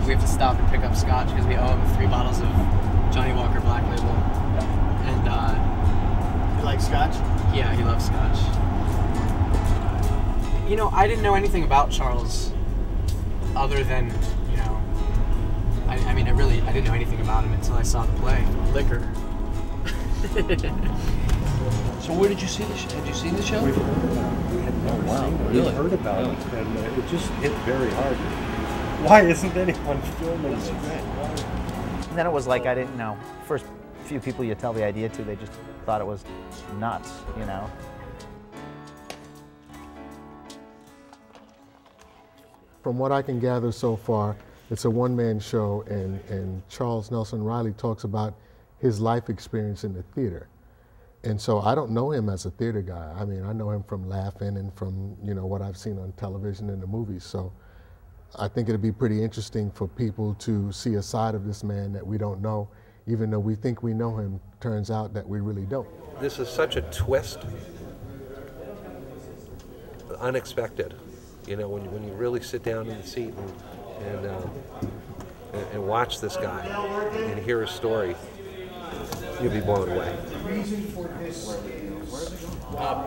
we have to stop and pick up scotch because we owe him 3 bottles of Johnny Walker Black Label. And You like scotch? yeah, he loves scotch. You know, I didn't know anything about Charles other than, you know, I mean, I didn't know anything about him until I saw the play, Liquor. So where did you see the show? Had you seen the show? We've heard about it. We had never seen it. Really? We've heard about it, and it just hit very hard. Why isn't anyone filming this? And then it was like I didn't know. First few people you tell the idea to, they just thought it was nuts, you know. From what I can gather so far, it's a one-man show, and Charles Nelson Reilly talks about his life experience in the theater. And so I don't know him as a theater guy. I mean, I know him from Laughing and from, you know, what I've seen on television and the movies. So I think it'd be pretty interesting for people to see a side of this man that we don't know. Even though we think we know him, turns out that we really don't. This is such a twist, unexpected. You know, when you really sit down in the seat and watch this guy and hear his story, you'll be blown away.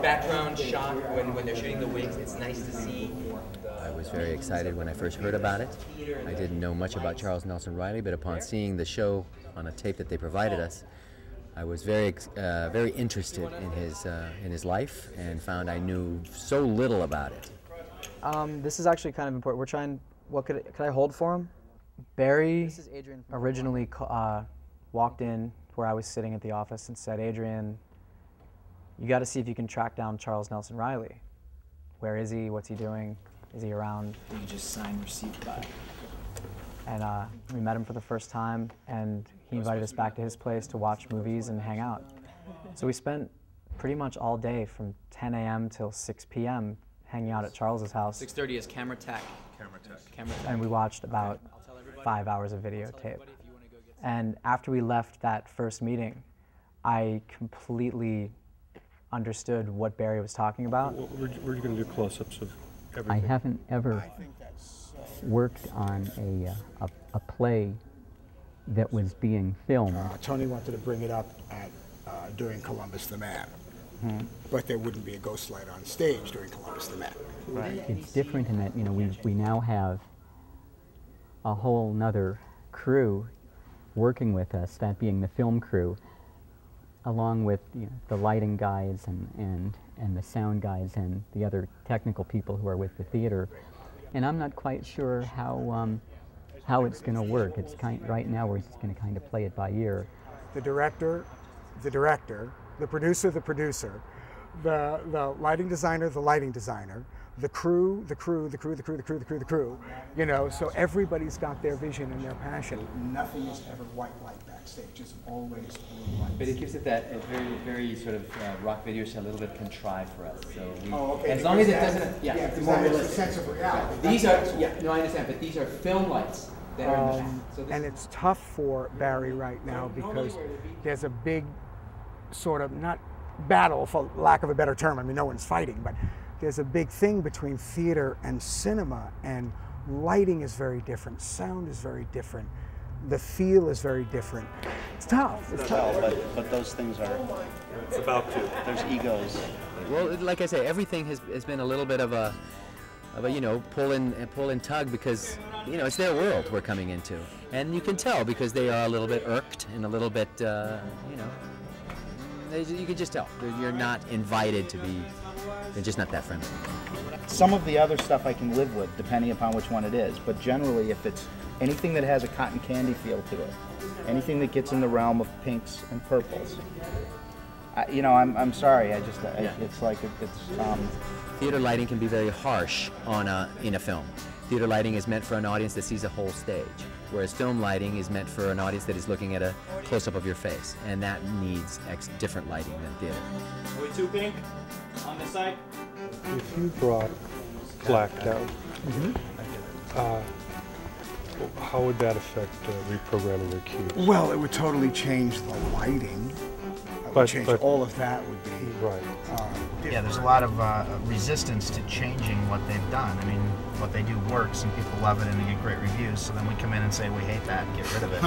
Background shot when they're shooting the wigs. It's nice to see. I was very excited when I first heard about it. I didn't know much about Charles Nelson Reilly, but upon seeing the show on a tape that they provided us, I was very interested in his life and found I knew so little about it. This is actually kind of important. We're trying. What could I hold for him? Barry originally walked in where I was sitting at the office and said, "Adrian, you got to see if you can track down Charles Nelson Reilly. Where is he? What's he doing? Is he around?" You just sign receipt by. And we met him for the first time, and he invited us back to his place to watch movies and hang out. So we spent pretty much all day from 10 a.m. till 6 p.m. hanging out at Charles's house. 6:30 is camera tech. And we watched about 5 hours of videotape. And after we left that first meeting, I completely understood what Barry was talking about. We're going to do close-ups of everything. I haven't ever worked on a play that was being filmed. Tony wanted to bring it up at, during Columbus the Man, but there wouldn't be a ghost light on stage during Columbus the Man. Right. It's different in that, you know, we now have a whole nother crew working with us, that being the film crew, along with, you know, the lighting guys and the sound guys and the other technical people who are with the theater. And I'm not quite sure how it's going to work. It's right now we're just going to kind of play it by ear. The director, the producer, the lighting designer, the crew, you know, so everybody's got their vision and their passion. Nothing is ever white light backstage, it's always blue light. But it gives it that very sort of rock video, a little bit contrived for us. So we, okay, as long as it doesn't, it's it's more a realistic. sense of reality. These are, no, I understand, but these are film lights that are in the back. So this and it's tough for Barry right now because there's a big sort of, not battle for lack of a better term, I mean no one's fighting, but there's a big thing between theater and cinema, and lighting is very different, sound is very different, the feel is very different. It's tough. It's tough. But those things are, It's about to. there's egos. Well, like I say, everything has been a little bit of a you know, pull and tug, because, you know, it's their world we're coming into, and you can tell because they are a little bit irked and a little bit you know, you can just tell you're not invited to be. They're just not that friendly. Some of the other stuff I can live with, depending upon which one it is, but generally if it's anything that has a cotton candy feel to it, anything that gets in the realm of pinks and purples, you know, I'm sorry, it's like, Theater lighting can be very harsh in a film. Theater lighting is meant for an audience that sees a whole stage, whereas film lighting is meant for an audience that is looking at a close-up of your face, and that needs different lighting than theater. Are we too pink on this side? If you brought black down, how would that affect reprogramming your cues? Well, it would totally change the lighting. change all of that would be right. Yeah, there's a lot of resistance to changing what they've done. I mean, what they do works and people love it and they get great reviews, so then we come in and say we hate that, get rid of it.